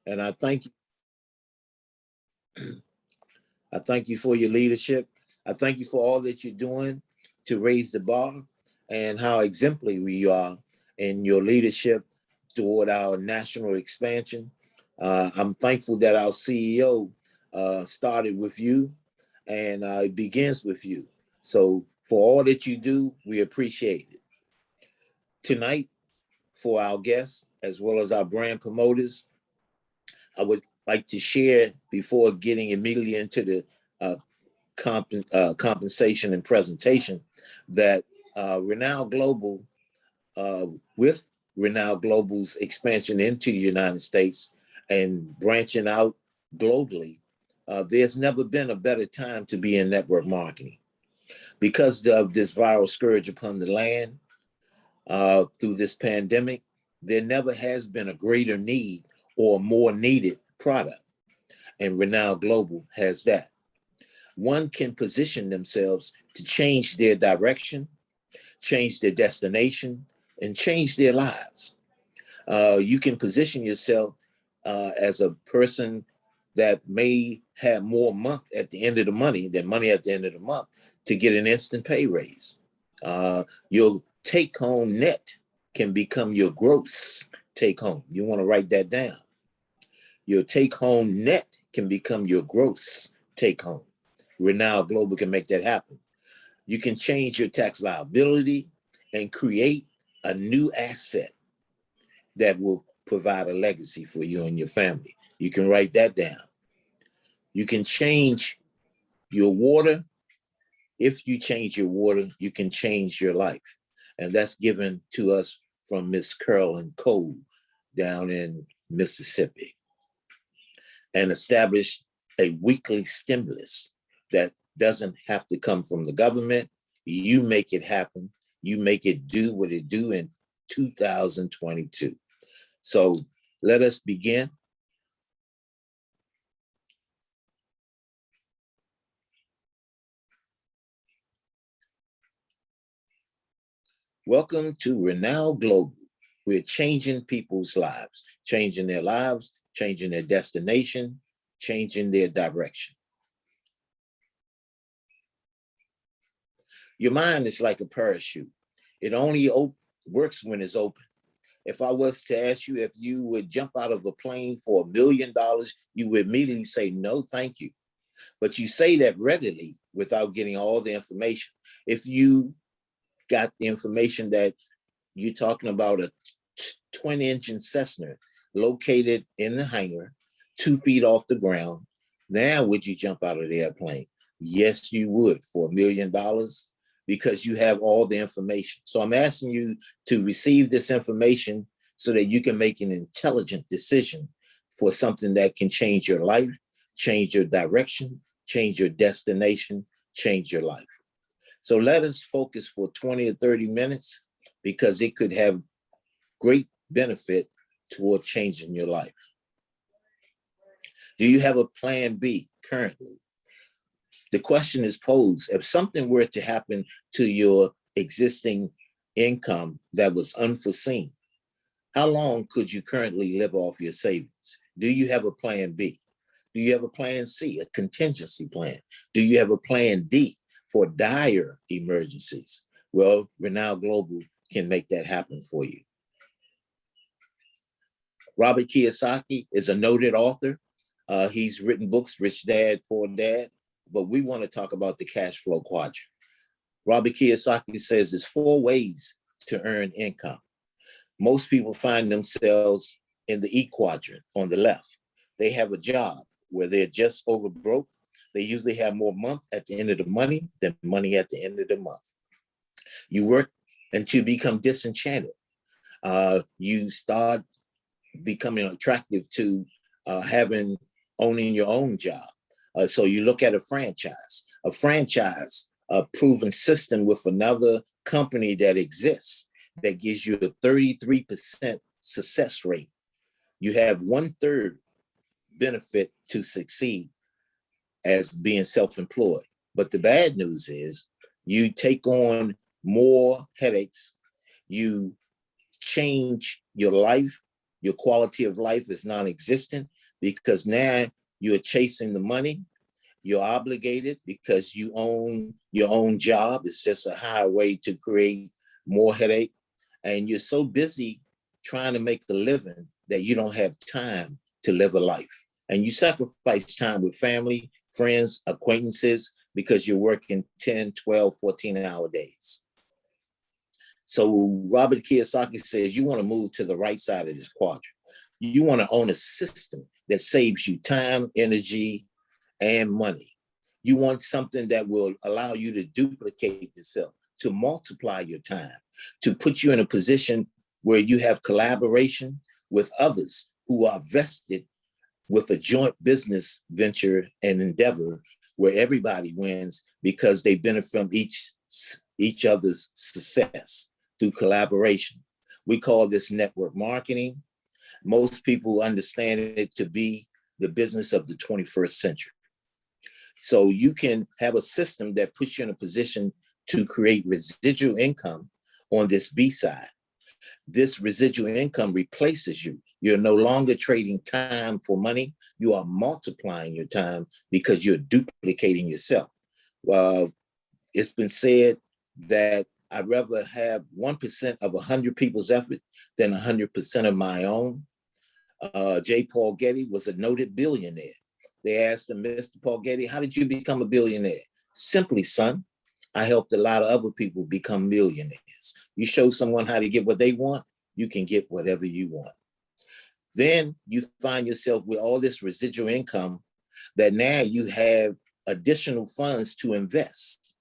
And I thank you. I thank you for your leadership. I thank you for all that you're doing to raise the bar and how exemplary you are in your leadership toward our national expansion. I'm thankful that our CEO started with you and it begins with you. So for all that you do, we appreciate it. Tonight, for our guests, as well as our brand promoters, I would like to share, before getting immediately into the compensation and presentation, that Renown Global, with Renown Global's expansion into the United States and branching out globally, there's never been a better time to be in network marketing. Because of this viral scourge upon the land, through this pandemic, there never has been a greater need or more needed product. And Renown Global has that. One can position themselves to change their direction, change their destination, and change their lives. You can position yourself as a person that may have more month at the end of the money than money at the end of the month to get an instant pay raise. Your take home net can become your gross take home. You want to write that down. Your take home net can become your gross take home. Renown Global can make that happen. You can change your tax liability and create a new asset that will provide a legacy for you and your family. You can write that down. You can change your water. If you change your water, you can change your life. And that's given to us from Miss Carolyn Cole down in Mississippi. And establish a weekly stimulus that doesn't have to come from the government. You make it happen. You make it do what it do in 2022. So let us begin. Welcome to Renown Global. We're changing people's lives, changing their lives, changing their destination, changing their direction. Your mind is like a parachute. It only works when it's open. If I was to ask you if you would jump out of a plane for $1 million, you would immediately say, no, thank you. But you say that readily without getting all the information. If you got the information that you're talking about a twin-engine Cessna located in the hangar, 2 feet off the ground, now would you jump out of the airplane? Yes, you would, for $1 million, because you have all the information. So I'm asking you to receive this information so that you can make an intelligent decision for something that can change your life, change your direction, change your destination, change your life. So let us focus for 20 or 30 minutes because it could have great benefit toward changing your life. Do you have a plan B currently? The question is posed, if something were to happen to your existing income that was unforeseen, how long could you currently live off your savings? Do you have a plan B? Do you have a plan C, a contingency plan? Do you have a plan D for dire emergencies? Well, Renown Global can make that happen for you. Robert Kiyosaki is a noted author. He's written books, Rich Dad, Poor Dad, but we want to talk about the cash flow quadrant. Robert Kiyosaki says there's 4 ways to earn income. Most people find themselves in the E quadrant on the left. They have a job where they're just over broke. They usually have more month at the end of the money than money at the end of the month. You work until you become disenchanted. You start becoming attractive to owning your own job. So you look at a franchise, a proven system with another company that exists that gives you a 33% success rate. You have 1/3 benefit to succeed as being self-employed. But the bad news is you take on more headaches, you change your life, Your quality of life is non-existent because now you're chasing the money. You're obligated because you own your own job. It's just a highway to create more headache. And you're so busy trying to make a living that you don't have time to live a life. And you sacrifice time with family, friends, acquaintances, because you're working 10, 12, 14-hour days. So Robert Kiyosaki says you want to move to the right side of this quadrant. You want to own a system that saves you time, energy, and money. You want something that will allow you to duplicate yourself, to multiply your time, to put you in a position where you have collaboration with others who are vested with a joint business venture and endeavor where everybody wins because they benefit from each other's success through collaboration. We call this network marketing. Most people understand it to be the business of the 21st century. So you can have a system that puts you in a position to create residual income on this B side. This residual income replaces you. You're no longer trading time for money. You are multiplying your time because you're duplicating yourself. It's been said that I'd rather have 1% of 100 people's effort than 100% of my own. J. Paul Getty was a noted billionaire. They asked him, Mr. Paul Getty, how did you become a billionaire? Simply, son, I helped a lot of other people become millionaires. You show someone how to get what they want, you can get whatever you want. Then you find yourself with all this residual income that now you have additional funds to invest.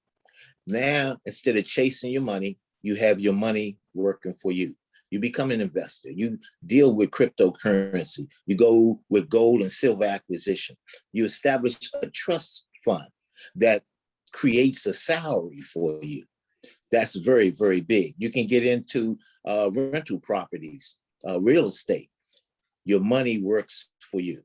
Now, instead of chasing your money, you have your money working for you. You become an investor. You deal with cryptocurrency. You go with gold and silver acquisition. You establish a trust fund that creates a salary for you. That's very, very big. You can get into rental properties, real estate. Your money works for you.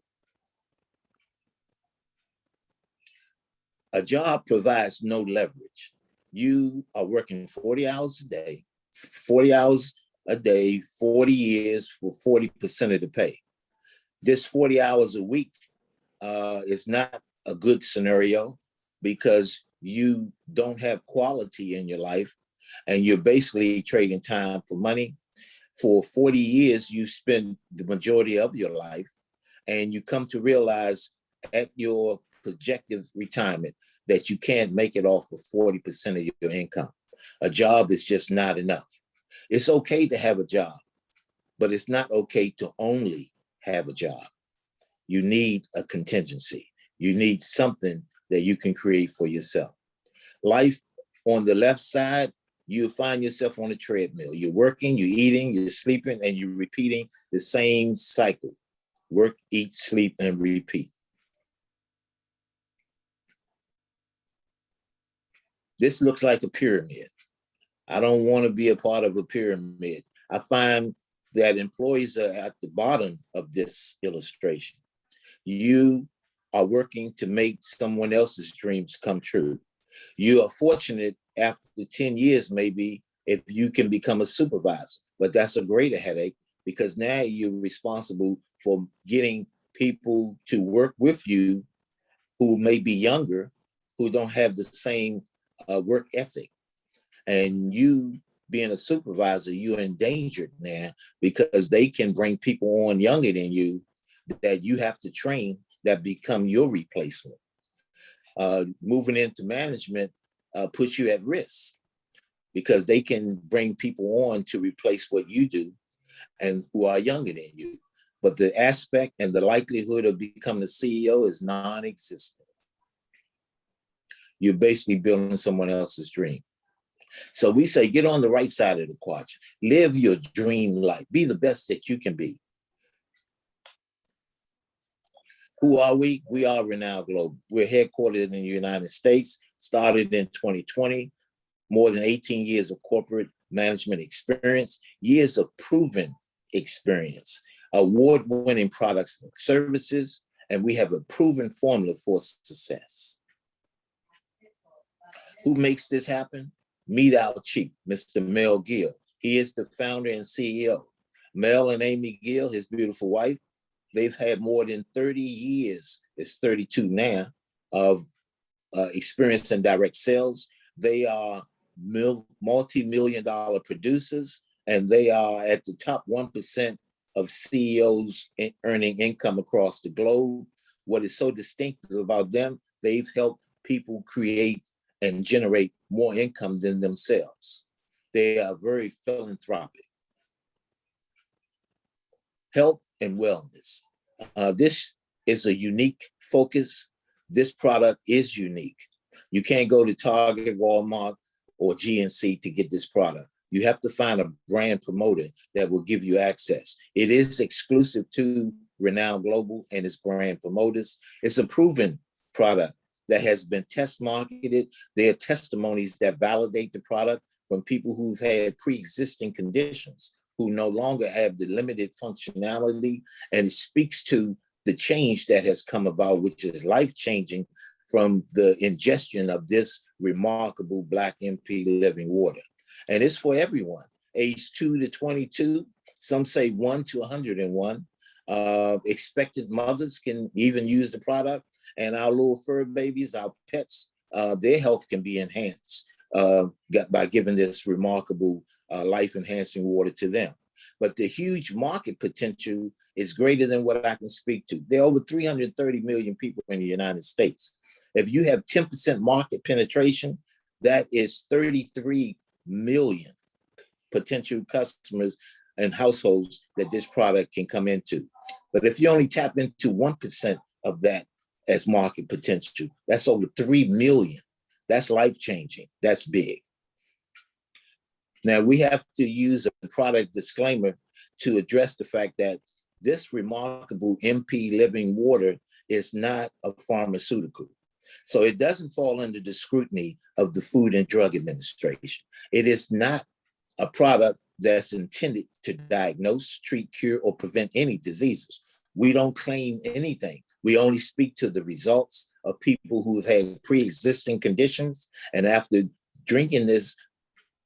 A job provides no leverage. You are working 40 hours a day, 40 hours a day, 40 years for 40% of the pay. This 40 hours a week is not a good scenario because you don't have quality in your life and you're basically trading time for money. For 40 years, you spend the majority of your life and you come to realize at your projected retirement that you can't make it off of 40% of your income. A job is just not enough. It's okay to have a job, but it's not okay to only have a job. You need a contingency. You need something that you can create for yourself. Life on the left side, you find yourself on a treadmill. You're working, you're eating, you're sleeping, and you're repeating the same cycle. Work, eat, sleep, and repeat. This looks like a pyramid. I don't want to be a part of a pyramid. I find that employees are at the bottom of this illustration. You are working to make someone else's dreams come true. You are fortunate after 10 years, maybe, if you can become a supervisor, but that's a greater headache because now you're responsible for getting people to work with you who may be younger, who don't have the same work ethic. And you being a supervisor, you're endangered now because they can bring people on younger than you that you have to train that become your replacement. Moving into management puts you at risk because they can bring people on to replace what you do and who are younger than you. But the aspect and the likelihood of becoming a CEO is non-existent. You're basically building someone else's dream. So we say, get on the right side of the quadrant. Live your dream life. Be the best that you can be. Who are we? We are Renowned Global. We're headquartered in the United States, started in 2020, more than 18 years of corporate management experience, years of proven experience, award-winning products and services, and we have a proven formula for success. Who makes this happen? Meet our chief, Mr. Mel Gill. He is the founder and CEO. Mel and Amy Gill, his beautiful wife, they've had more than 30 years, it's 32 now, of experience in direct sales. They are multi-million-dollar producers, and they are at the top 1% of CEOs earning income across the globe. What is so distinctive about them, they've helped people create and generate more income than themselves. They are very philanthropic. Health and wellness. This is a unique focus. This product is unique. You can't go to Target, Walmart, or GNC to get this product. You have to find a brand promoter that will give you access. It is exclusive to Renowned Global and its brand promoters. It's a proven product that has been test marketed. There are testimonies that validate the product from people who've had pre-existing conditions, who no longer have the limited functionality, and it speaks to the change that has come about, which is life-changing from the ingestion of this remarkable Black MP living water. And it's for everyone, age 2 to 22, some say 1 to 101. Expectant mothers can even use the product, and our little fur babies, our pets, their health can be enhanced by giving this remarkable life-enhancing water to them. But the huge market potential is greater than what I can speak to. There are over 330 million people in the United States. If you have 10% market penetration, that is 33 million potential customers and households that this product can come into. But if you only tap into 1% of that as market potential, that's over 3 million. That's life-changing. That's big. Now, we have to use a product disclaimer to address the fact that this remarkable MP living water is not a pharmaceutical. So it doesn't fall under the scrutiny of the Food and Drug Administration. It is not a product that's intended to diagnose, treat, cure, or prevent any diseases. We don't claim anything. We only speak to the results of people who've had pre-existing conditions, and after drinking this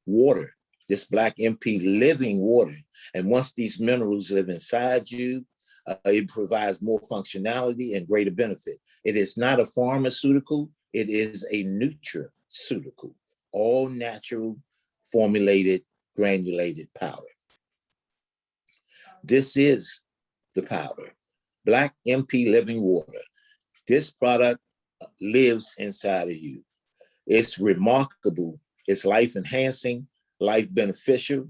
water, this Black MP living water, and once these minerals live inside you, it provides more functionality and greater benefit. It is not a pharmaceutical, it is a nutraceutical, all natural, formulated, granulated powder. This is the powder, Black MP living water. This product lives inside of you. It's remarkable, it's life enhancing, life beneficial.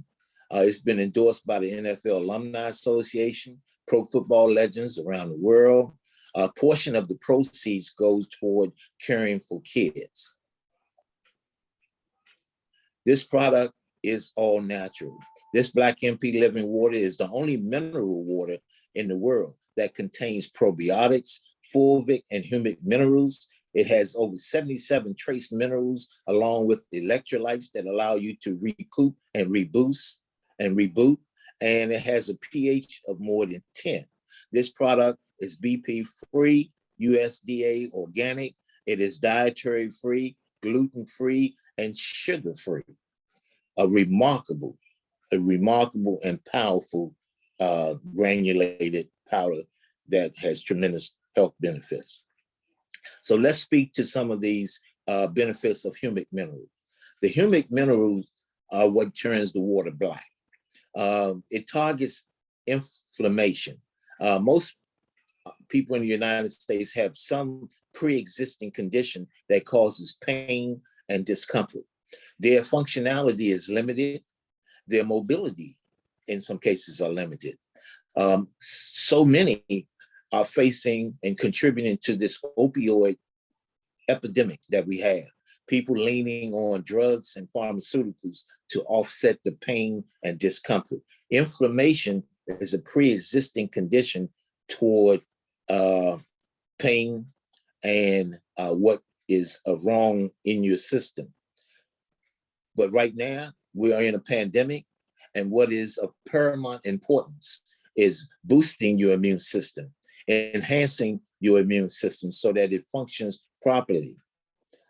It's been endorsed by the NFL Alumni Association, pro football legends around the world. A portion of the proceeds goes toward caring for kids. This product is all natural. This Black MP living water is the only mineral water in the world that contains probiotics, Fulvic and Humic Minerals. It has over 77 trace minerals, along with electrolytes that allow you to recoup and reboot. And it has a pH of more than 10. This product is BP free, USDA organic. It is dietary free, gluten free, and sugar free. A remarkable and powerful granulated powder that has tremendous health benefits. So let's speak to some of these benefits of humic minerals. The humic minerals are what turns the water black. It targets inflammation. Most people in the United States have some pre-existing condition that causes pain and discomfort. Their functionality is limited. Their mobility, in some cases, are limited. So many are facing and contributing to this opioid epidemic that we have. People leaning on drugs and pharmaceuticals to offset the pain and discomfort. Inflammation is a pre-existing condition toward pain and what is wrong in your system. But right now, we are in a pandemic, and what is of paramount importance is boosting your immune system, enhancing your immune system so that it functions properly.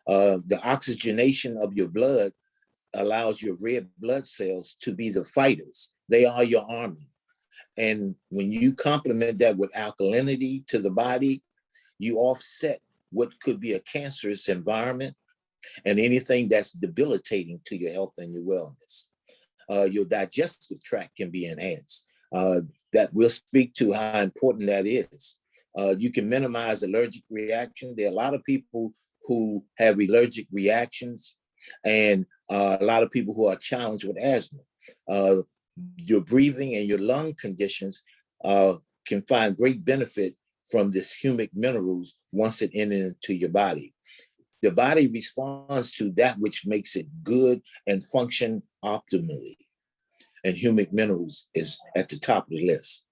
The oxygenation of your blood allows your red blood cells to be the fighters. They are your army. And when you complement that with alkalinity to the body, you offset what could be a cancerous environment and anything that's debilitating to your health and your wellness. Your digestive tract can be enhanced. That will speak to how important that is. You can minimize allergic reaction. There are a lot of people who have allergic reactions and a lot of people who are challenged with asthma. Your breathing and your lung conditions can find great benefit from this humic minerals once it enters into your body. The body responds to that which makes it good and function optimally. And humic minerals is at the top of the list.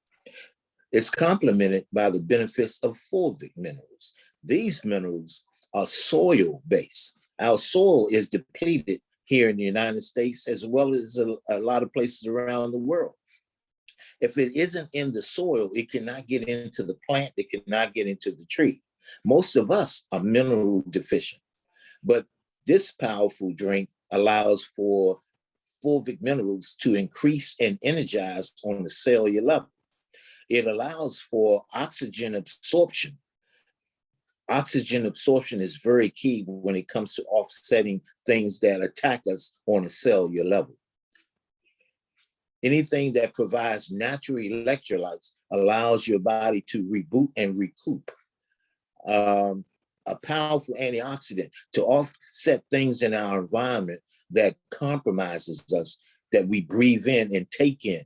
It's complemented by the benefits of fulvic minerals. These minerals are soil-based. Our soil is depleted here in the United States, as well as a lot of places around the world. If it isn't in the soil, it cannot get into the plant, it cannot get into the tree. Most of us are mineral deficient, but this powerful drink allows for fulvic minerals to increase and energize on the cellular level. It allows for oxygen absorption. Oxygen absorption is very key when it comes to offsetting things that attack us on a cellular level. Anything that provides natural electrolytes allows your body to reboot and recoup. A powerful antioxidant to offset things in our environment that compromises us, that we breathe in and take in.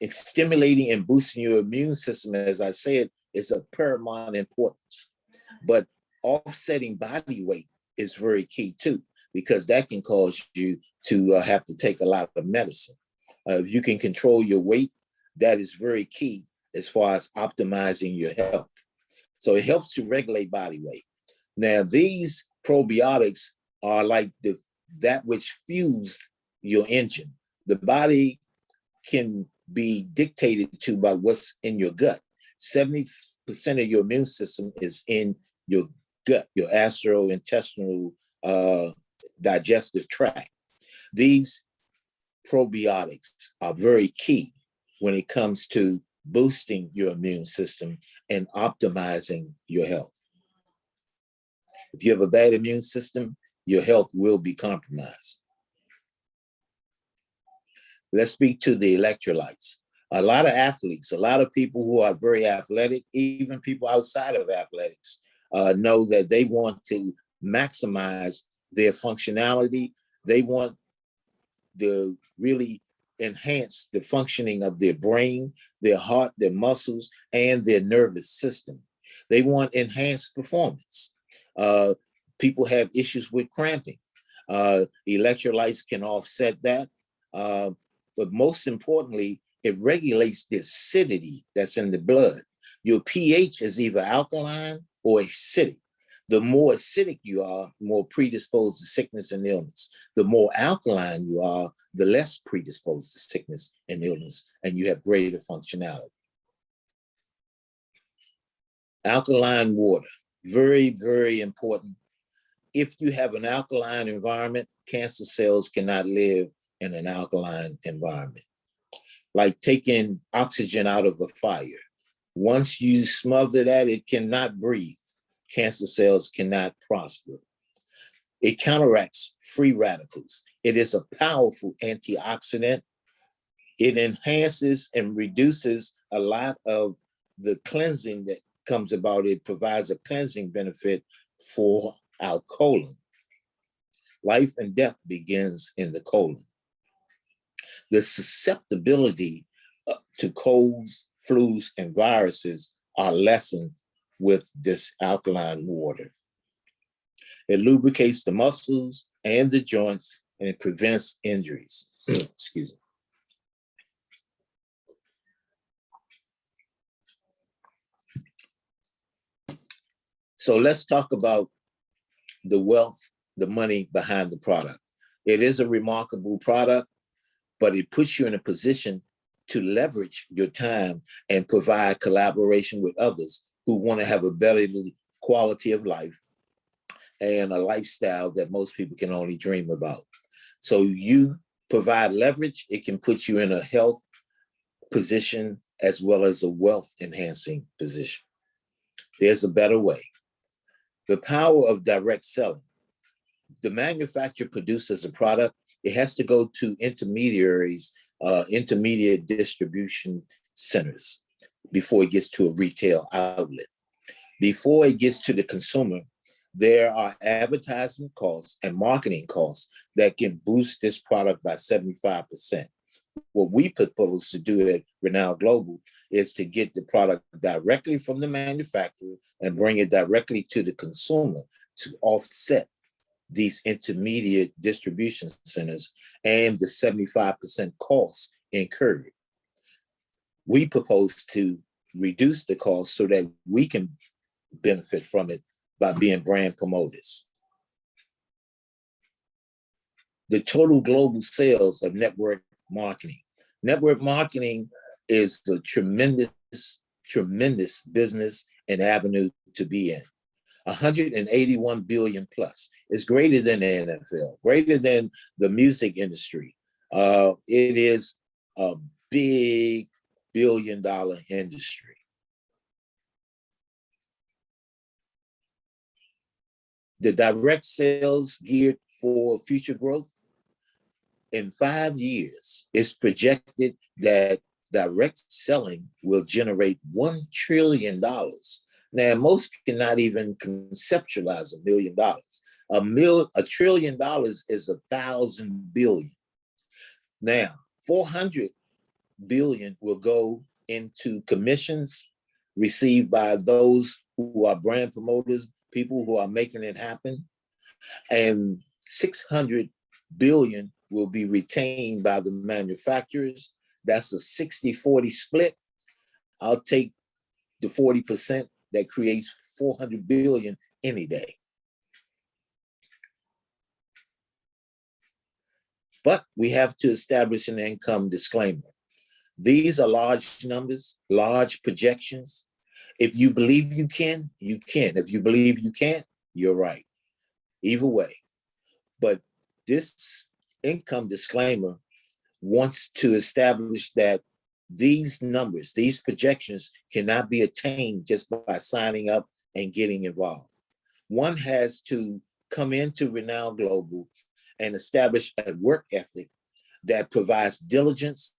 It's stimulating and boosting your immune system, as I said, is of paramount importance. But offsetting body weight is very key too, because that can cause you to have to take a lot of medicine. If you can control your weight, that is very key as far as optimizing your health. So it helps to regulate body weight. Now, these probiotics are like that which fuels your engine. The body can be dictated to by what's in your gut. 70% of your immune system is in your gut, your gastrointestinal digestive tract. These probiotics are very key when it comes to boosting your immune system and optimizing your health. If you have a bad immune system, your health will be compromised. Let's speak to the electrolytes. A lot of athletes, a lot of people who are very athletic, even people outside of athletics, know that they want to maximize their functionality. They want to really enhance the functioning of their brain, their heart, their muscles, and their nervous system. They want enhanced performance. People have issues with cramping. Electrolytes can offset that. But most importantly, it regulates the acidity that's in the blood. Your pH is either alkaline or acidic. The more acidic you are, the more predisposed to sickness and illness. The more alkaline you are, the less predisposed to sickness and illness, and you have greater functionality. Alkaline water, very, very important. If you have an alkaline environment, cancer cells cannot live in an alkaline environment. Like taking oxygen out of a fire. Once you smother that, it cannot breathe. Cancer cells cannot prosper. It counteracts free radicals. It is a powerful antioxidant. It enhances and reduces a lot of the cleansing that comes about. It provides a cleansing benefit for our colon. Life and death begins in the colon. The susceptibility to colds, flus, and viruses are lessened with this alkaline water. It lubricates the muscles and the joints, and it prevents injuries. Excuse me. So let's talk about the wealth, the money behind the product. It is a remarkable product, but it puts you in a position to leverage your time and provide collaboration with others who want to have a better quality of life and a lifestyle that most people can only dream about. So you provide leverage. It can put you in a health position as well as a wealth enhancing position. There's a better way. The power of direct selling. The manufacturer produces a product, it has to go to intermediaries, intermediate distribution centers before it gets to a retail outlet. Before it gets to the consumer, there are advertising costs and marketing costs that can boost this product by 75%. What we propose to do at Renown Global is to get the product directly from the manufacturer and bring it directly to the consumer to offset these intermediate distribution centers and the 75% costs incurred. We propose to reduce the cost so that we can benefit from it by being brand promoters. The total global sales of network marketing. Network marketing is a tremendous, tremendous business and avenue to be in. 181 billion plus. It's greater than the NFL, greater than the music industry. It is a big billion-dollar industry. The direct sales geared for future growth. In 5 years, it's projected that direct selling will generate $1 trillion. Now, most cannot even conceptualize $1 million. $1 trillion is 1,000 billion. Now, 400 billion will go into commissions received by those who are brand promoters, people who are making it happen, and 600 billion will be retained by the manufacturers. That's a 60-40 split. I'll take the 40% that creates 400 billion any day. But we have to establish an income disclaimer. These are large numbers, large projections. If you believe you can, you can. If you believe you can't, you're right. Either way. But this income disclaimer wants to establish that these numbers, these projections cannot be attained just by signing up and getting involved. One has to come into Renown Global and establish a work ethic that provides diligence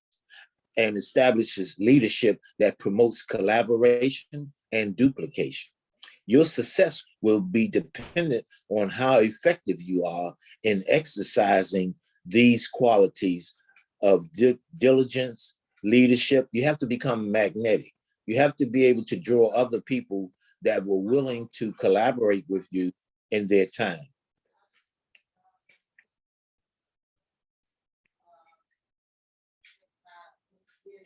and establishes leadership that promotes collaboration and duplication. Your success will be dependent on how effective you are in exercising these qualities of diligence, leadership. You have to become magnetic. You have to be able to draw other people that were willing to collaborate with you in their time.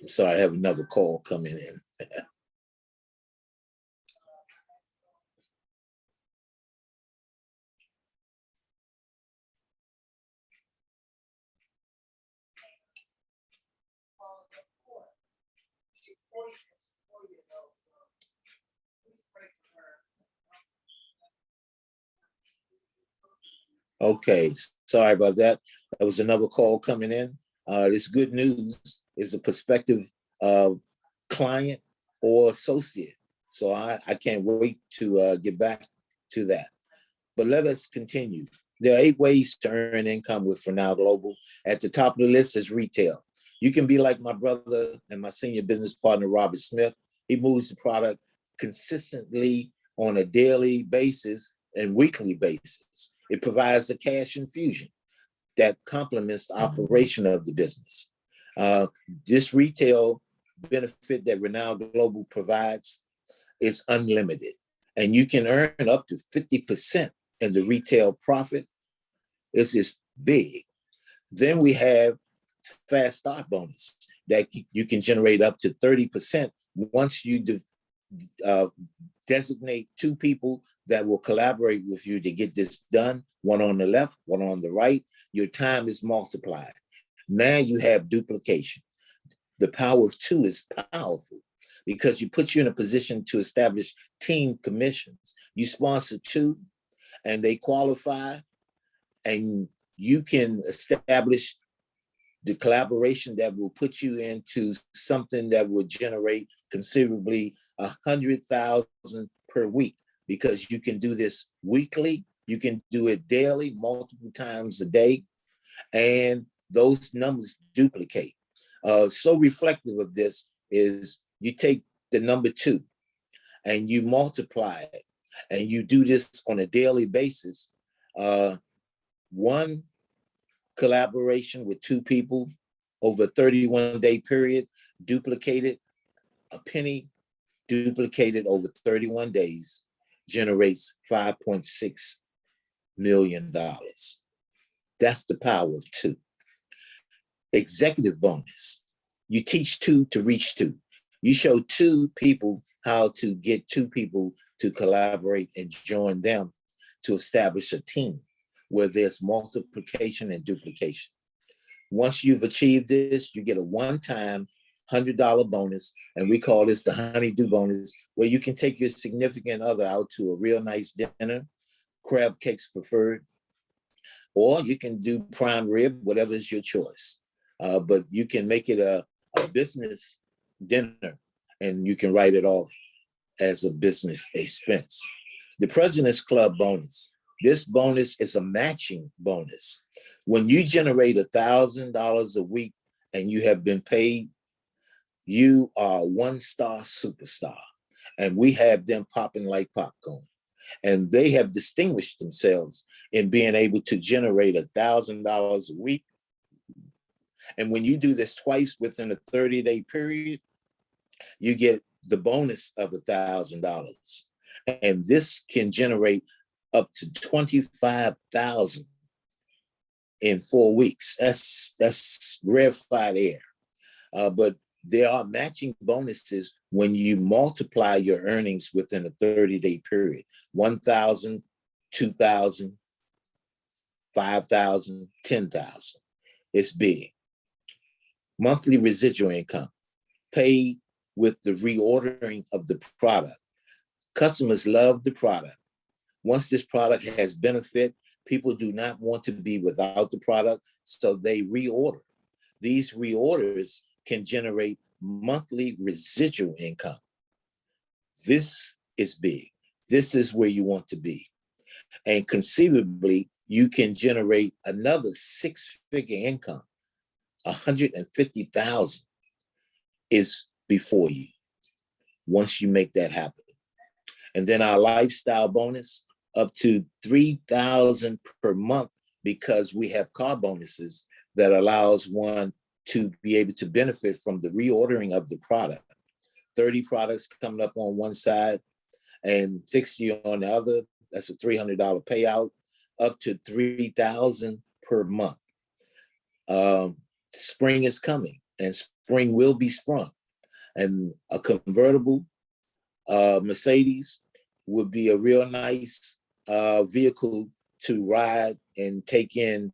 I'm sorry, I have another call coming in. Okay, sorry about that. That was another call coming in. This good news is a prospective client or associate. So I can't wait to get back to that. But let us continue. There are 8 ways to earn income with Renown Global. At the top of the list is retail. You can be like my brother and my senior business partner, Robert Smith. He moves the product consistently on a daily basis and weekly basis. It provides a cash infusion that complements the operation of the business. This retail benefit that Renown Global provides is unlimited, and you can earn up to 50% in the retail profit. This is big. Then we have fast start bonus that you can generate up to 30% once you designate 2 people that will collaborate with you to get this done, one on the left, one on the right. Your time is multiplied. Now you have duplication. The power of 2 is powerful because it puts you in a position to establish team commissions. You sponsor 2 and they qualify, and you can establish the collaboration that will put you into something that will generate considerably 100,000 per week, because you can do this weekly, you can do it daily, multiple times a day, and those numbers duplicate. So reflective of this is you take the number 2 and you multiply it, and you do this on a daily basis. One collaboration with 2 people over a 31-day period, duplicated, a penny duplicated over 31 days, generates $5.6 million. That's the power of 2. Executive bonus. You teach 2 to reach 2. You show 2 people how to get 2 people to collaborate and join them to establish a team where there's multiplication and duplication. Once you've achieved this, you get a one-time $100 bonus, and we call this the honeydew bonus, where you can take your significant other out to a real nice dinner, crab cakes preferred, or you can do prime rib, whatever is your choice. But you can make it a business dinner, and you can write it off as a business expense. The President's Club bonus. This bonus is a matching bonus. When you generate $1,000 a week and you have been paid, you are a 1-star superstar. And we have them popping like popcorn. And they have distinguished themselves in being able to generate $1,000 a week. And when you do this twice within a 30-day period, you get the bonus of $1,000. And this can generate up to $25,000 in 4 weeks. That's rarefied air. But there are matching bonuses when you multiply your earnings within a 30-day period. 1,000, 2,000, 5,000, 10,000. It's big. Monthly residual income paid with the reordering of the product. Customers love the product. Once this product has benefit, people do not want to be without the product, so they reorder. These reorders can generate monthly residual income. This is big. This is where you want to be. And conceivably, you can generate another 6-figure income. 150,000 is before you once you make that happen. And then our lifestyle bonus, up to 3,000 per month, because we have car bonuses that allows one to be able to benefit from the reordering of the product. 30 products coming up on one side and 60 on the other. That's a $300 payout, up to 3,000 per month. Spring is coming, and spring will be sprung. And a convertible Mercedes would be a real nice vehicle to ride and take in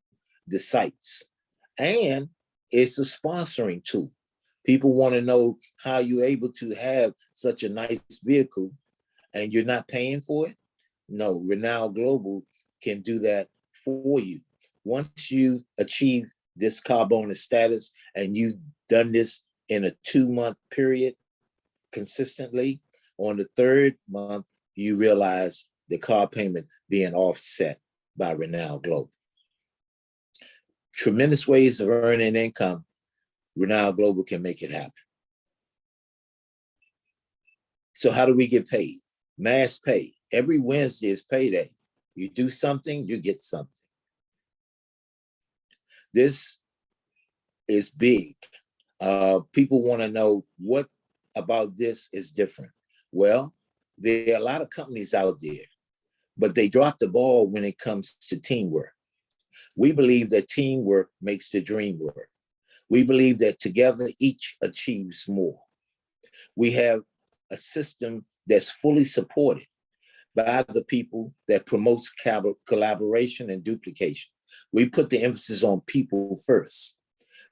the sights. And it's a sponsoring tool. People want to know how you're able to have such a nice vehicle and you're not paying for it. No, Renown Global can do that for you. Once you've achieved this car bonus status and you've done this in a 2-month period consistently, on the 3rd month, you realize the car payment being offset by Renown Global. Tremendous ways of earning income. Renown Global can make it happen. So how do we get paid? Mass pay. Every Wednesday is payday. You do something, you get something. This is big. People want to know what about this is different. Well, there are a lot of companies out there, but they drop the ball when it comes to teamwork. We believe that teamwork makes the dream work. We believe that together each achieves more. We have a system that's fully supported by the people that promotes collaboration and duplication. We put the emphasis on people first.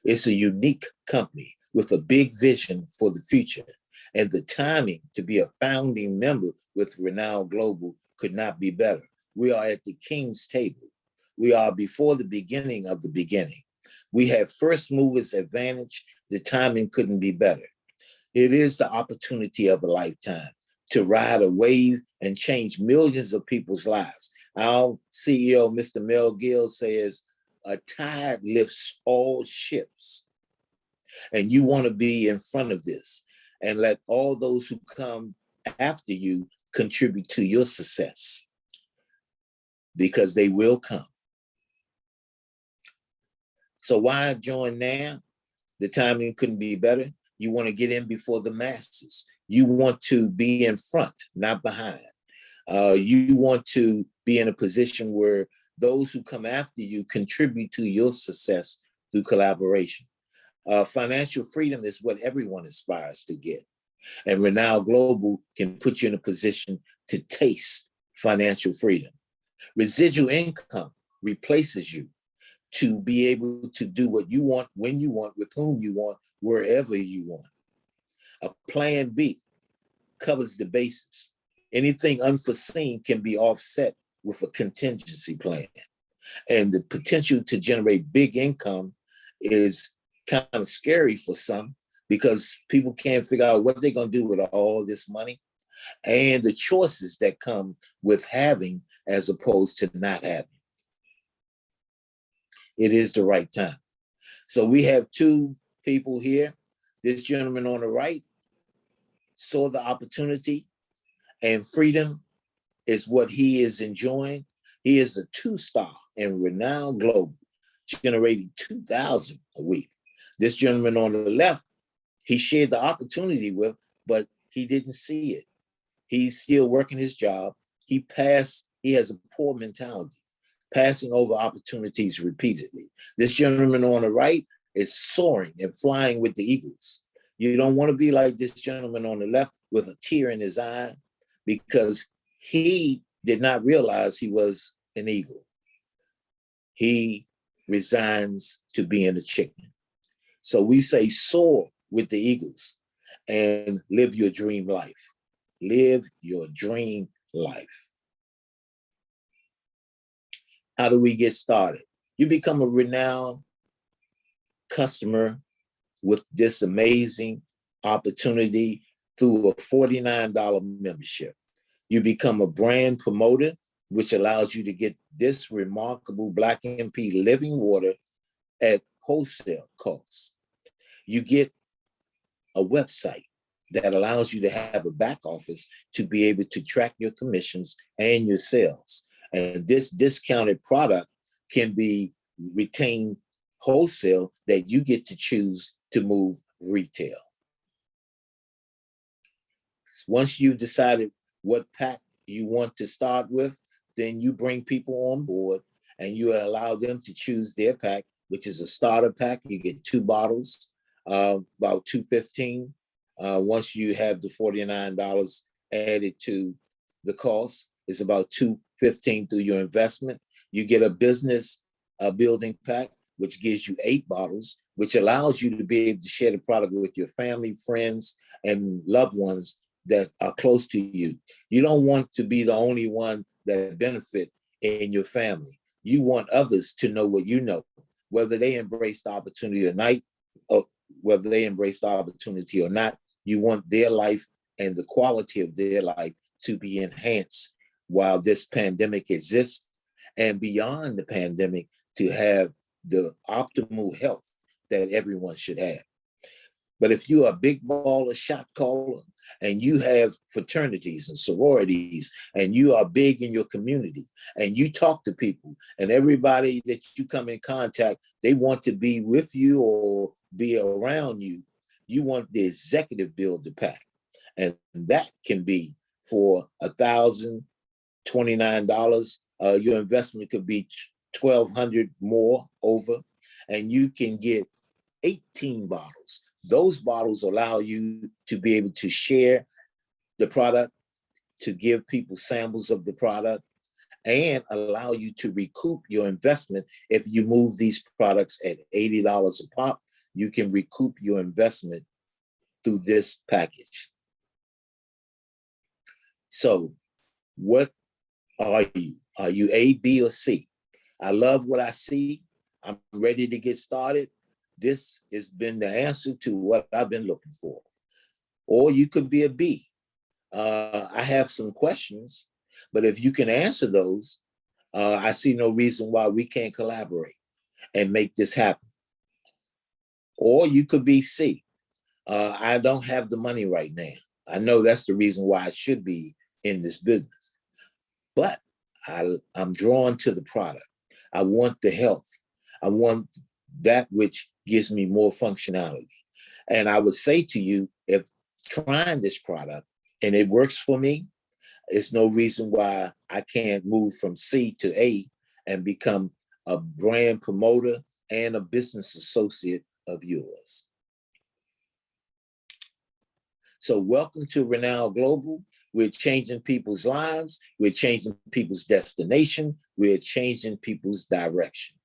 It's a unique company with a big vision for the future, and the timing to be a founding member with Renown Global could not be better. We are at the king's table. We are before the beginning of the beginning. We have first movers advantage. The timing couldn't be better. It is the opportunity of a lifetime to ride a wave and change millions of people's lives. Our CEO, Mr. Mel Gill, says, a tide lifts all ships. And you want to be in front of this and let all those who come after you contribute to your success, because they will come. So why join now? The timing couldn't be better. You want to get in before the masses. You want to be in front, not behind. You want to be in a position where those who come after you contribute to your success through collaboration. Financial freedom is what everyone aspires to get. And Renown Global can put you in a position to taste financial freedom. Residual income replaces you to be able to do what you want, when you want, with whom you want, wherever you want. A plan B covers the bases. Anything unforeseen can be offset with a contingency plan. And the potential to generate big income is kind of scary for some, because people can't figure out what they're going to do with all this money and the choices that come with having as opposed to not having. It is the right time. So we have two people here. This gentleman on the right saw the opportunity, and freedom is what he is enjoying. He is a 2-star in Renown Global, generating $2,000 a week. This gentleman on the left, he shared the opportunity with, but he didn't see it. He's still working his job. He has a poor mentality, passing over opportunities repeatedly. This gentleman on the right is soaring and flying with the eagles. You don't want to be like this gentleman on the left with a tear in his eye, because he did not realize he was an eagle. He resigns to being a chicken. So we say soar with the eagles and live your dream life. Live your dream life. How do we get started? You become a renowned customer with this amazing opportunity through a $49 membership. You become a brand promoter, which allows you to get this remarkable Black MP living water at wholesale costs. You get a website that allows you to have a back office to be able to track your commissions and your sales. And this discounted product can be retained wholesale that you get to choose to move retail. Once you've decided what pack you want to start with, then you bring people on board and you allow them to choose their pack, which is a starter pack. You get 2 bottles, about $2.15. Once you have the $49 added to the cost, it's about $2.15 through your investment. You get a business building pack, which gives you 8 bottles, which allows you to be able to share the product with your family, friends, and loved ones that are close to you. You don't want to be the only one that benefit in your family. You want others to know what you know, whether they embrace the opportunity or not, you want their life and the quality of their life to be enhanced while this pandemic exists, and beyond the pandemic, to have the optimal health that everyone should have. But if you're a big baller shot caller and you have fraternities and sororities and you are big in your community and you talk to people and everybody that you come in contact, they want to be with you or be around you, you want the executive builder pack. And that can be for $1,029. Your investment could be $1,200 more over, and you can get 18 bottles. Those bottles allow you to be able to share the product, to give people samples of the product, and allow you to recoup your investment. If you move these products at $80 a pop, you can recoup your investment through this package. So what are you? Are you A, B, or C? I love what I see. I'm ready to get started. This has been the answer to what I've been looking for. Or you could be a B. I have some questions, but if you can answer those, I see no reason why we can't collaborate and make this happen. Or you could be C. I don't have the money right now. I know that's the reason why I should be in this business. But I'm drawn to the product. I want the health. I want that which gives me more functionality. And I would say to you, if trying this product and it works for me, there's no reason why I can't move from C to A and become a brand promoter and a business associate of yours. So welcome to Renown Global. We're changing people's lives. We're changing people's destination. We're changing people's direction.